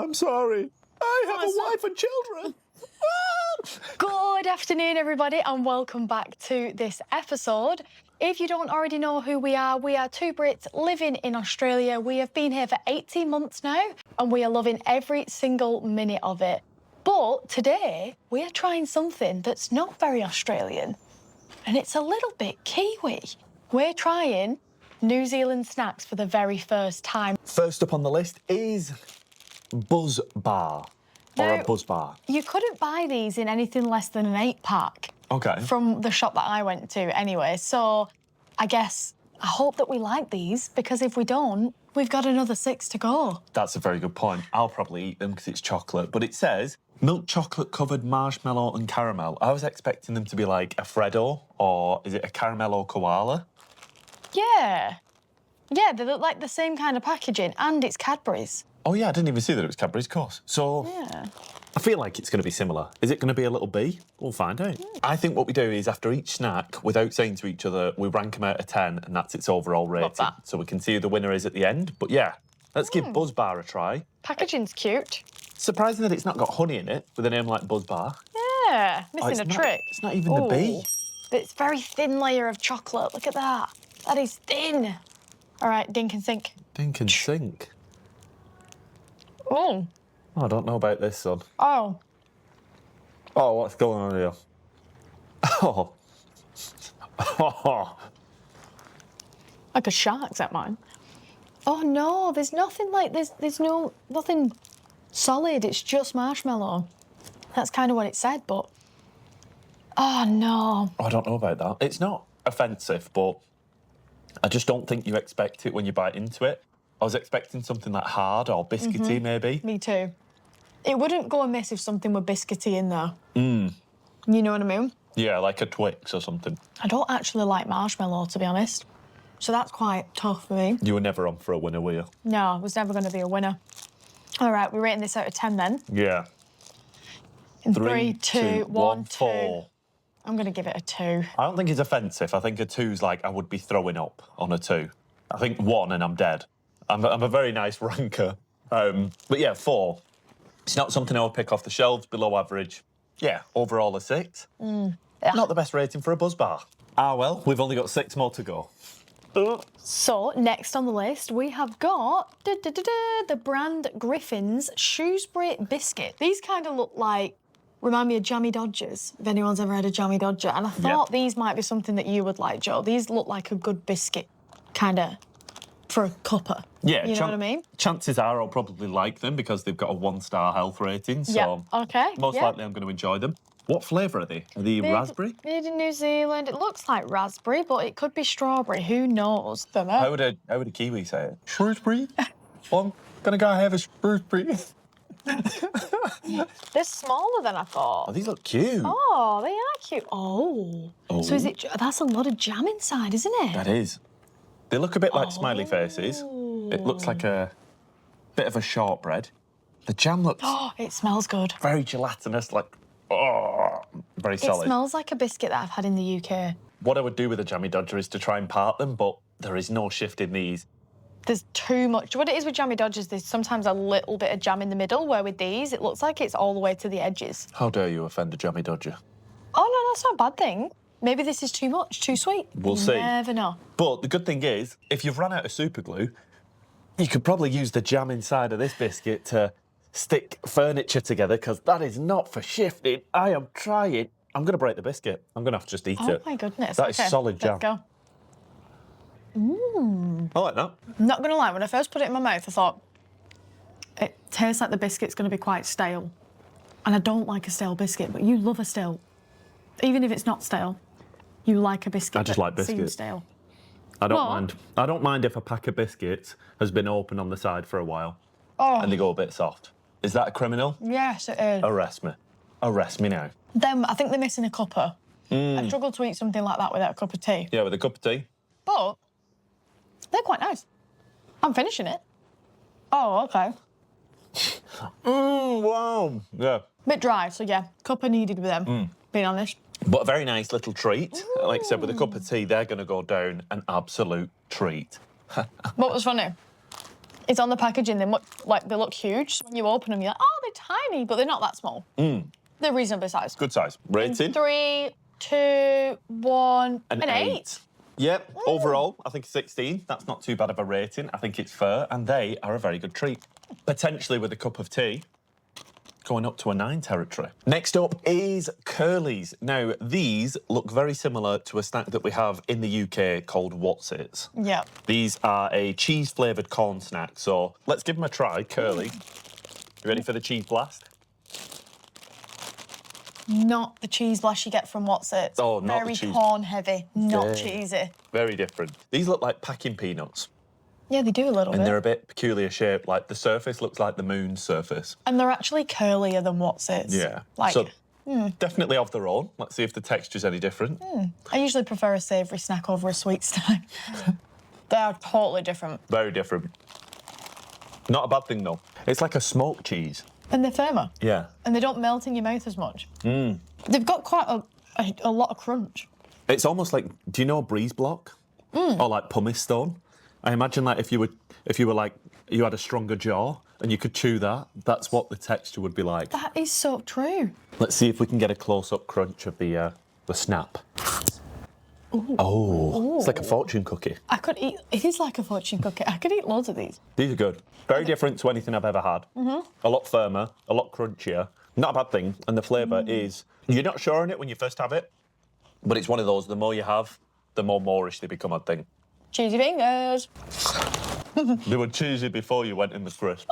I'm sorry. I have a wife and children. Good afternoon, everybody, and welcome back to this episode. If you don't already know who we are two Brits living in Australia. We have been here for 18 months now, and we are loving every single minute of it. But today, we are trying something that's not very Australian, and it's a little bit Kiwi. We're trying New Zealand snacks for the very first time. First up on the list is Buzz Bar. Or a Buzz Bar. You couldn't buy these in anything less than an 8-pack. Okay. From the shop that I went to anyway. So I hope that we like these, because if we don't, we've got another 6 to go. That's a very good point. I'll probably eat them because it's chocolate. But it says milk chocolate covered marshmallow and caramel. I was expecting them to be like a Freddo, or is it a caramello koala? Yeah. Yeah, they look like the same kind of packaging, and it's Cadbury's. Oh, yeah, I didn't even see that it was Cadbury's, of course. So, yeah. I feel like it's going to be similar. Is it going to be a little B? We'll find out. I think what we do is, after each snack, without saying to each other, we rank them out of 10, and that's its overall rating. Love that. So we can see who the winner is at the end. But yeah, let's give Buzz Bar a try. Packaging's cute. Surprising that it's not got honey in it, with a name like Buzz Bar. Yeah, missing a trick. It's not even the B. It's very thin layer of chocolate. Look at that. That is thin. All right, dink and sink. Dink and sink. Oh. Oh, I don't know about this, son. Oh. Oh, what's going on here? Oh. Oh. Like a shark's at mine. Oh no, there's nothing like this. There's nothing solid. It's just marshmallow. That's kind of what it said, but oh no. I don't know about that. It's not offensive, but I just don't think you expect it when you bite into it. I was expecting something like hard or biscuity, maybe. Me too. It wouldn't go amiss if something were biscuity in there. You know what I mean? Yeah, like a Twix or something. I don't actually like marshmallow, to be honest. So that's quite tough for me. You were never on for a winner, were you? No, it was never going to be a winner. All right, we're rating this out of 10 then. Yeah. In 3, 2, 1, 2. 4. I'm going to give it a 2. I don't think it's offensive. I think a 2's like I would be throwing up on a 2. I think 1 and I'm dead. I'm a very nice ranker. But yeah, 4. It's not something I would pick off the shelves, below average. Yeah, overall a 6. Yeah. Not the best rating for a Buzz Bar. Ah, well, we've only got 6 more to go. So, next on the list, we have got the brand Griffins Shrewsbury Biscuit. These kind of look like, remind me of Jammy Dodgers, if anyone's ever had a Jammy Dodger. And I thought these might be something that you would like, Joe. These look like a good biscuit, kind of, for a cuppa. Yeah, you know what I mean? Chances are I'll probably like them because they've got a 1-star health rating. So okay. most likely I'm going to enjoy them. What flavour are they? Are they raspberry? Made in New Zealand. It looks like raspberry, but it could be strawberry. Who knows? Don't know. How would a Kiwi say it? Shrewsbury? I'm going to go have a Shrewsbury. They're smaller than I thought. Oh, these look cute. Oh, they are cute. Oh. So is it? That's a lot of jam inside, isn't it? That is. They look a bit like smiley faces. It looks like a bit of a shortbread. The jam looks... Oh, it smells good. Very gelatinous, like... Oh, very solid. It smells like a biscuit that I've had in the UK. What I would do with a Jammy Dodger is to try and part them, but there is no shift in these. There's too much. What it is with Jammy Dodgers, there's sometimes a little bit of jam in the middle, where with these, it looks like it's all the way to the edges. How dare you offend a Jammy Dodger? Oh, no, that's not a bad thing. Maybe this is too much, too sweet. We'll see. You never know. But the good thing is, if you've run out of super glue, you could probably use the jam inside of this biscuit to stick furniture together, because that is not for shifting. I am trying. I'm going to break the biscuit. I'm going to have to just eat it. Oh, my goodness. That is solid jam. Let's go. I like that. I'm not going to lie, when I first put it in my mouth, I thought, it tastes like the biscuit's going to be quite stale. And I don't like a stale biscuit, but you love a stale. Even if it's not stale, you like a biscuit. I just like biscuits. Seems stale. I don't mind. I don't mind if a pack of biscuits has been open on the side for a while and they go a bit soft. Is that a criminal? Yes, it is. Arrest me. Arrest me now. Then I think they're missing a cuppa. I struggle to eat something like that without a cup of tea. Yeah, with a cup of tea. But they're quite nice. I'm finishing it. Oh, okay. Wow. Yeah. Bit dry, so yeah, cuppa needed with them, being honest. But a very nice little treat. Like I said, with a cup of tea, they're going to go down an absolute treat. What was funny? It's on the packaging. They look huge. When you open them, you're like, oh, they're tiny, but they're not that small. They're reasonably sized. Good size. Rating? 3, 2, 1, An 8. Yep, overall, I think 16. That's not too bad of a rating. I think it's fair, and they are a very good treat. Potentially with a cup of tea, going up to a 9 territory. Next up is Curlies. Now, these look very similar to a snack that we have in the UK called What's-Its. Yeah. These are a cheese-flavoured corn snack, so let's give them a try. Curly, you ready for the cheese blast? Not the cheese blast you get from What's-Its. Oh, not very the cheese. corn heavy, not cheesy. Very different. These look like packing peanuts, Yeah, they do a little and bit. they're a bit peculiar shaped. Like the surface looks like the moon's surface. And they're actually curlier than What's-Its. Yeah. Like, So definitely of their own. Let's see if the texture's any different. I usually prefer a savoury snack over a sweet snack. They are totally different. Very different. Not a bad thing though. It's like a smoked cheese. And they're firmer. Yeah. And they don't melt in your mouth as much. They've got quite a lot of crunch. It's almost like, do you know Breeze Block? Or like pumice stone? I imagine like if you were like, you had a stronger jaw and you could chew that, that's what the texture would be like. That is so true. Let's see if we can get a close-up crunch of the snap. Ooh. Oh, it's like a fortune cookie. I could eat, it is like a fortune cookie. I could eat loads of these. These are good. Very different to anything I've ever had. A lot firmer, a lot crunchier. Not a bad thing. And the flavour is, you're not sure on it when you first have it, but it's one of those, the more you have, the more Moorish they become, I think. Cheesy fingers. They were cheesy before you went in the crisp.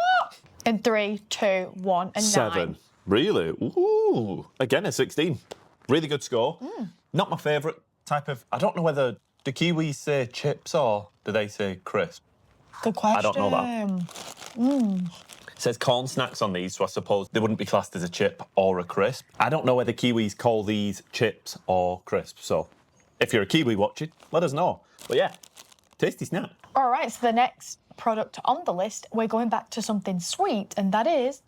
In 3, 2, 1, and 7. 9. Really? Ooh. Again, a 16. Really good score. Not my favourite type of... I don't know whether... Do Kiwis say chips or do they say crisp? Good question. I don't know that. It says corn snacks on these, so I suppose they wouldn't be classed as a chip or a crisp. I don't know whether Kiwis call these chips or crisps, so if you're a Kiwi watching, let us know. But yeah, tasty snack. All right, so the next product on the list, we're going back to something sweet, and that is...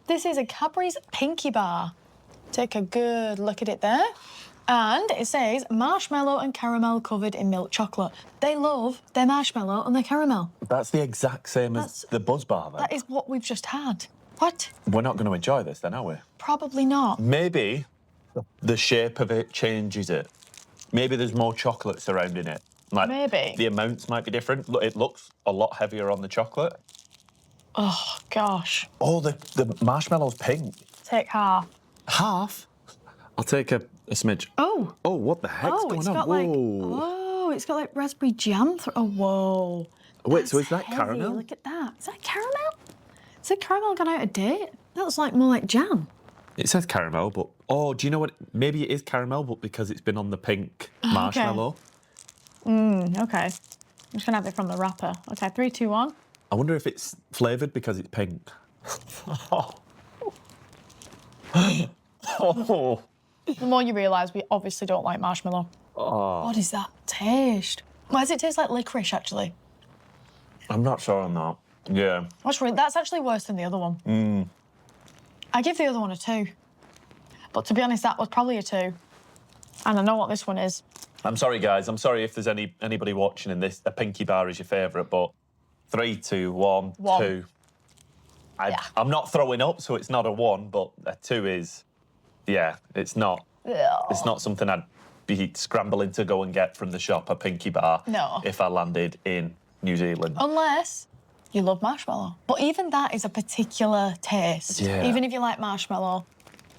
This is a Cadbury's Pinky Bar. Take a good look at it there. And it says marshmallow and caramel covered in milk chocolate. They love their marshmallow and their caramel. That's the exact same as the Buzz Bar, then. That is what we've just had. What? We're not going to enjoy this, then, are we? Probably not. Maybe the shape of it changes it. Maybe there's more chocolate surrounding it. Like, Maybe. The amounts might be different. Look, it looks a lot heavier on the chocolate. Oh, gosh. Oh, the marshmallow's pink. Take half. Half? I'll take a smidge. Oh. Oh, what the heck's going It's on? got it's got like raspberry jam. Oh, whoa. Wait, That's so is that heavy. caramel? Look at that. Is that caramel? Is the caramel gone out of date? That looks like more like jam. It says caramel, but... Oh, do you know what? Maybe it is caramel, but because it's been on the pink marshmallow. Okay. I'm just going to have it from the wrapper. Okay, 3, 2, 1. I wonder if it's flavoured because it's pink. Oh. Oh. The more you realise, we obviously don't like marshmallow. Oh. What is that taste? Why does it taste like licorice, actually? I'm not sure on that. Yeah. That's actually worse than the other one. I give the other one a 2. But to be honest, that was probably a 2. And I know what this one is. I'm sorry, guys. I'm sorry if there's anybody watching and a Pinky Bar is your favourite, but 3, 2, 1, 2. I'm not throwing up, so it's not a 1, but a 2 is... Yeah, it's not. It's not something I'd be scrambling to go and get from the shop, a Pinky Bar, No. if I landed in New Zealand. Unless you love marshmallow. But even that is a particular taste. Yeah. Even if you like marshmallow,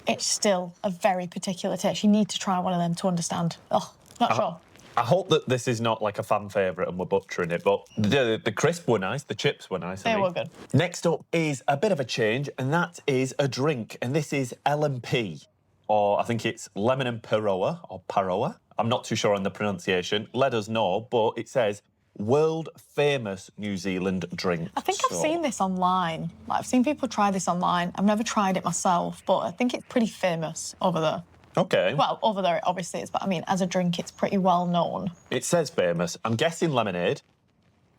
it's still a very particular taste. You need to try one of them to understand. Oh, not sure. I hope that this is not like a fan favourite and we're butchering it, but the crisp were nice, the chips were nice. They were good. Next up is a bit of a change, and that is a drink, and this is L&P, or I think it's lemon and Paeroa, or Paeroa. I'm not too sure on the pronunciation. Let us know, but it says world famous New Zealand drink. I think I've seen this online. Like, I've seen people try this online. I've never tried it myself, but I think it's pretty famous over there. Okay. Well, over there it obviously is, but I mean, as a drink, it's pretty well known. It says famous. I'm guessing lemonade.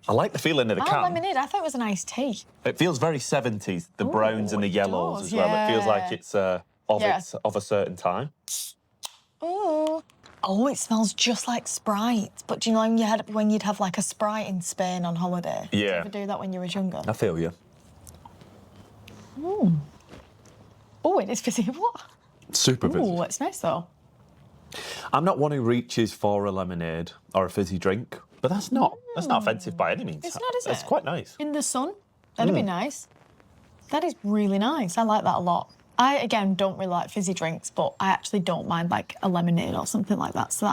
I like the feeling of the can. Lemonade. I thought it was an iced tea. It feels very 70s, the browns and the it yellows does, as well. It feels yeah. like it's of a certain time. Ooh. Oh, it smells just like Sprite. But do you know when you'd have like a Sprite in Spain on holiday? Did you Yeah. ever do that when you were younger? I feel you. Oh, it is fizzy. What? Super fizzy. Oh, it's nice though. I'm not one who reaches for a lemonade or a fizzy drink, but that's not offensive by any means. It's not, is it? It's quite nice. In the sun, that'd be nice. That is really nice. I like that a lot. I, again, don't really like fizzy drinks, but I actually don't mind like a lemonade or something like that. So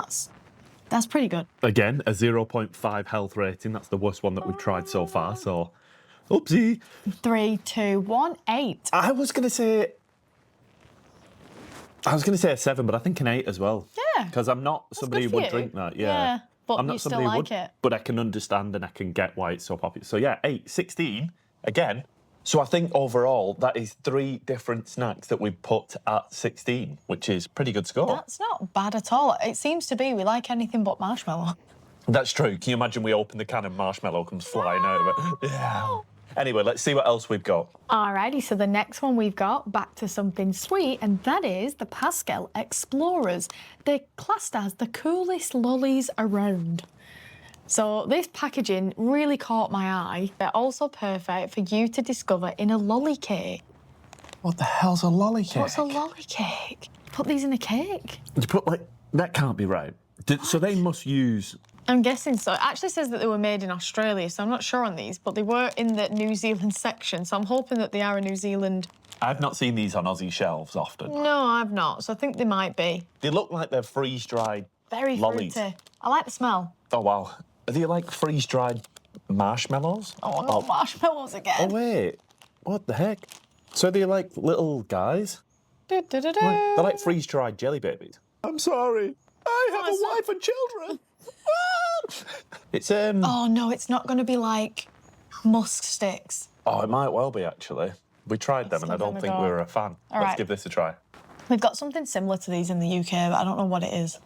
that's pretty good. Again, a 0.5 health rating. That's the worst one that we've tried so far, so oopsie. 3, 2, 1, 8. I was going to say a 7, but I think an 8 as well. Yeah. Because I'm not somebody good who for would you. drink that. Yeah, but I'm not you still somebody who like would, it. but I can understand and I can get why it's so popular. So yeah, 8, 16 again. So I think overall that is 3 different snacks that we put at 16, which is pretty good score. That's not bad at all. It seems to be we like anything but marshmallow. That's true. Can you imagine we open the can and marshmallow comes flying out of it? Yeah. Anyway, let's see what else we've got. Alrighty, so the next one we've got, back to something sweet, and that is the Pascall Explorers. They're classed as the coolest lollies around. So this packaging really caught my eye. They're also perfect for you to discover in a lolly cake. What the hell's a lolly cake? What's a lolly cake? Put these in a cake. You put that can't be right. So they must use. I'm guessing so. It actually says that they were made in Australia, so I'm not sure on these, but they were in the New Zealand section, so I'm hoping that they are a New Zealand. I've not seen these on Aussie shelves often. No, I've not, so I think they might be. They look like they're freeze-dried Very lollies. fruity. I like the smell. Oh wow. Are they like freeze-dried marshmallows? Oh, I got marshmallows again. Oh wait. What the heck? So they're like little guys? Du-du-du-du. They're like freeze-dried jelly babies. I'm sorry. I have it's a wife and children. It's Oh no, it's not going to be like musk sticks. Oh, it might well be actually. We tried them and I give don't them a think go. we were a fan. All Let's right. give this a try. We've got something similar to these in the UK, but I don't know what it is.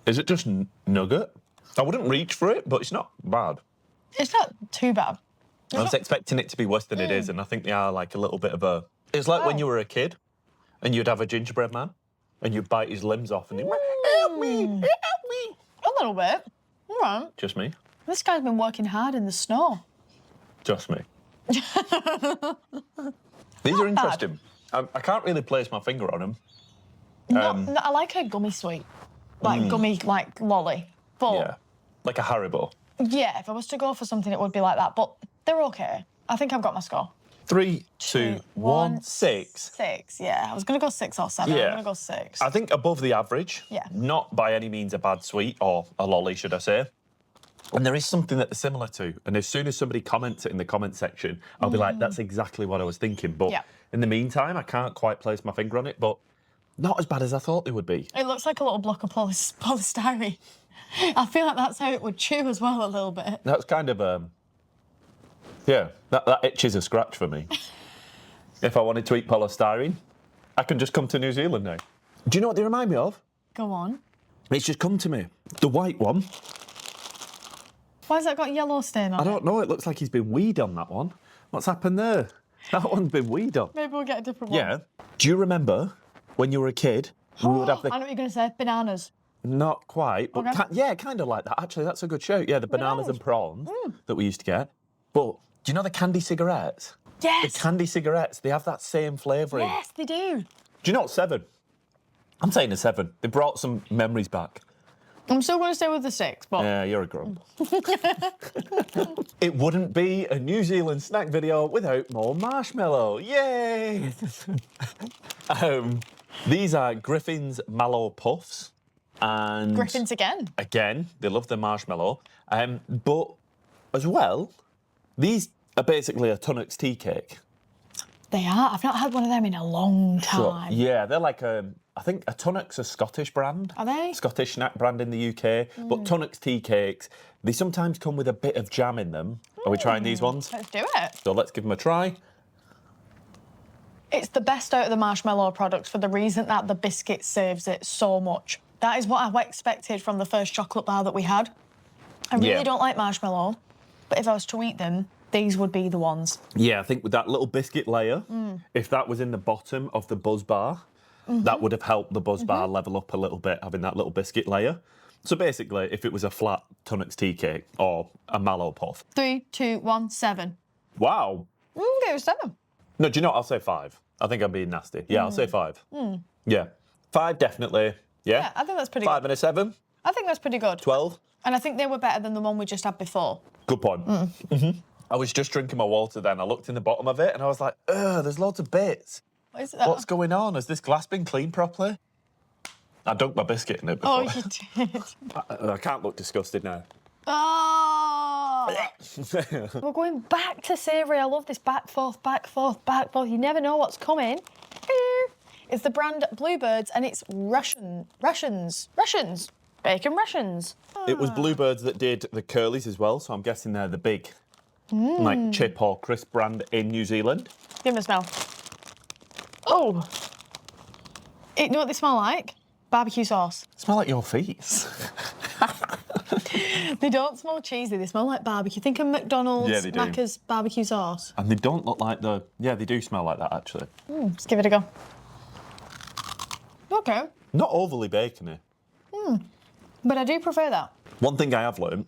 Is it just nugget? I wouldn't reach for it, but it's not bad. It's not too bad. I was expecting it to be worse than it is, and I think they are like a little bit of a... It's like when you were a kid and you'd have a gingerbread man and you'd bite his limbs off and he'd... Help me! Help me! A little bit. All right. Just me? This guy's been working hard in the snow. Just me. These are interesting. I can't really place my finger on them. No, I like a gummy sweet. Like gummy, like lolly. But Yeah. Like a Haribo. yeah, if I was to go for something, it would be like that. But they're okay. I think I've got my score. 3, 2, 1, 6. 6, yeah. I was going to go 6 or 7. Yeah. I'm going to go 6. I think above the average. Yeah. Not by any means a bad sweet, or a lolly, should I say. And there is something that they're similar to. And as soon as somebody comments it in the comment section, I'll be like, that's exactly what I was thinking. But Yeah. in the meantime, I can't quite place my finger on it, but not as bad as I thought they would be. It looks like a little block of polystyrene. I feel like that's how it would chew as well a little bit. That's kind of, yeah, that itches a scratch for me. If I wanted to eat polystyrene, I can just come to New Zealand now. Do you know what they remind me of? Go on. It's just come to me. The white one. Why has that got yellow stain on I it? don't know, it looks like he's been weed on that one. What's happened there? That one's been weed on. Maybe we'll get a different one. Yeah. Do you remember when you were a kid, we would have I know what you're going to say. Bananas. Not quite, but Okay. yeah, kind of like that. Actually, that's a good shout. Yeah, the bananas and prawns that we used to get. But do you know the candy cigarettes? Yes. The candy cigarettes, they have that same flavouring. Yes, they do. Do you know what, 7? I'm saying a 7. They brought some memories back. I'm still going to stay with the 6, but... Yeah, you're a grump. It wouldn't be a New Zealand snack video without more marshmallow. Yay! These are Griffins Mallowpuffs. And Griffins again. again, they love the marshmallow. But as well, these are basically a Tunnocks tea cake. They are. I've not had one of them in a long So, time. yeah, they're like I think a Tunnocks a Scottish brand. Are they? Scottish snack brand in the UK. But Tunnocks tea cakes, they sometimes come with a bit of jam in them. Are we trying these ones? Let's do it. So let's give them a try. It's the best out of the marshmallow products for the reason that the biscuit saves it so much. That is what I expected from the first chocolate bar that we had. I really Yeah. don't like marshmallow, but if I was to eat them, these would be the ones. Yeah, I think with that little biscuit layer, if that was in the bottom of the Buzz Bar, that would have helped the Buzz Bar level up a little bit, having that little biscuit layer. So basically, if it was a flat Tunnocks tea cake or a Mallowpuff. 3, 2, 1, 7. Wow. Give it 7. No, do you know what? I'll say 5. I think I'm being nasty. Yeah, I'll say 5. Yeah. 5, definitely. Yeah, I think that's pretty 5 good. and a 7. I think that's pretty good. 12. And I think they were better than the one we just had before. Good point. I was just drinking my water then. I looked in the bottom of it and I was like, ugh, there's loads of bits. What is that? What's going on? Has this glass been cleaned properly? I dunked my biscuit in it before. Oh, you did. I can't look disgusted now. Oh! We're going back to savoury. I love this back, forth, back, forth, back, forth. You never know what's coming. It's the brand Bluebirds and it's Rashuns. Bacon Rashuns. It was Bluebirds that did the Curlies as well, so I'm guessing they're the big, like, chip or crisp brand in New Zealand. Give them a smell. Oh! You know what they smell like? Barbecue sauce. Smell like your feet. They don't smell cheesy, they smell like barbecue. Think of McDonald's, Yeah, they do. Macca's barbecue sauce. And they don't look like the... Yeah, they do smell like that, actually. Let's give it a go. Okay, Not overly bacony. but I do prefer that. One thing I have learned,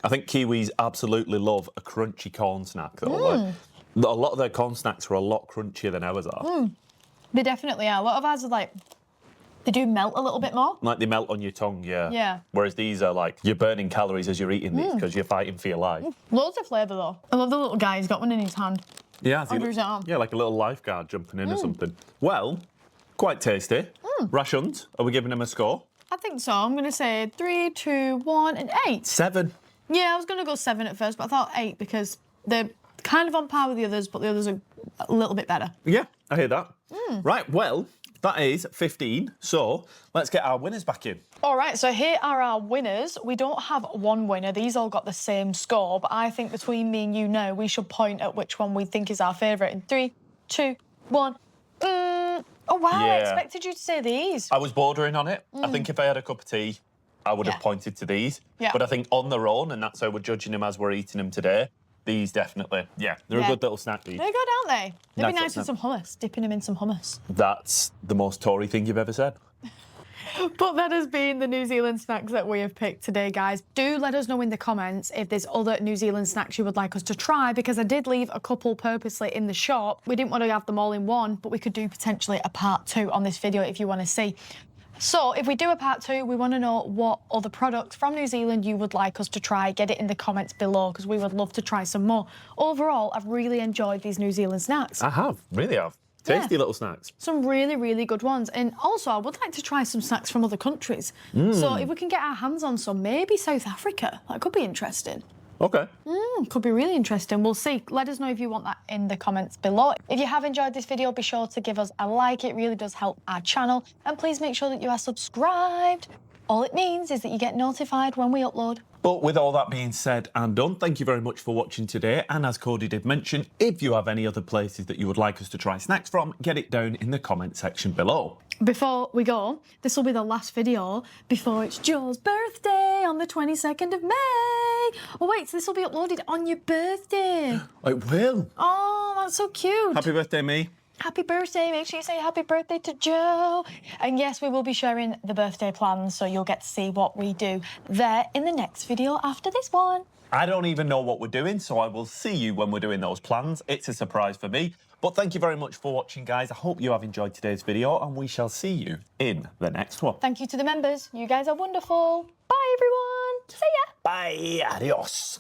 I think Kiwis absolutely love a crunchy corn snack. Though. Like, a lot of their corn snacks are a lot crunchier than ours are. They definitely are. A lot of ours are like, they do melt a little bit more. Like they melt on your tongue, yeah. Yeah. Whereas these are like, you're burning calories as you're eating these because you're fighting for your life. Loads of flavour though. I love the little guy, he's got one in his hand. Yeah, I think Under his arm. yeah, like a little lifeguard jumping in or something. Well, quite tasty. Rashuns, are we giving them a score? I think so. I'm going to say 3, 2, 1 and 8. 7. Yeah, I was going to go 7 at first, but I thought 8 because they're kind of on par with the others, but the others are a little bit better. Yeah, I hear that. Right, well, that is 15. So let's get our winners back in. All right, so here are our winners. We don't have one winner. These all got the same score, but I think between me and you now, we should point at which one we think is our favourite in 3, 2, 1. Oh, wow, I Yeah. expected you to say these. I was bordering on it. I think if I had a cup of tea, I would Yeah. have pointed to these. Yeah. But I think on their own, and that's how we're judging them as we're eating them today, these definitely, they're a good little snack. These. They're good, aren't they? They'd be Nice nice with little some hummus, dipping them in some hummus. That's the most Tory thing you've ever said. But that has been the New Zealand snacks that we have picked today, guys. Do let us know in the comments if there's other New Zealand snacks you would like us to try, because I did leave a couple purposely in the shop. We didn't want to have them all in one, but we could do potentially a part 2 on this video if you want to see. So if we do a part 2, we want to know what other products from New Zealand you would like us to try. Get it in the comments below, because we would love to try some more. Overall, I've really enjoyed these New Zealand snacks. I have, really have. Tasty little snacks. Some really, really good ones. And also, I would like to try some snacks from other countries. So if we can get our hands on some, maybe South Africa. That could be interesting. Okay. Could be really interesting. We'll see. Let us know if you want that in the comments below. If you have enjoyed this video, be sure to give us a like. It really does help our channel. And please make sure that you are subscribed. All it means is that you get notified when we upload. But with all that being said and done, thank you very much for watching today. And as Cody did mention, if you have any other places that you would like us to try snacks from, get it down in the comment section below. Before we go, this will be the last video before it's Joe's birthday on the 22nd of May. Oh wait, so this will be uploaded on your birthday. It will. Oh, that's so cute. Happy birthday, me. Happy birthday. Make sure you say happy birthday to Joe. And yes, we will be sharing the birthday plans, so you'll get to see what we do there in the next video after this one. I don't even know what we're doing, so I will see you when we're doing those plans. It's a surprise for me. But thank you very much for watching, guys. I hope you have enjoyed today's video, and we shall see you in the next one. Thank you to the members. You guys are wonderful. Bye, everyone. See ya. Bye. Adios.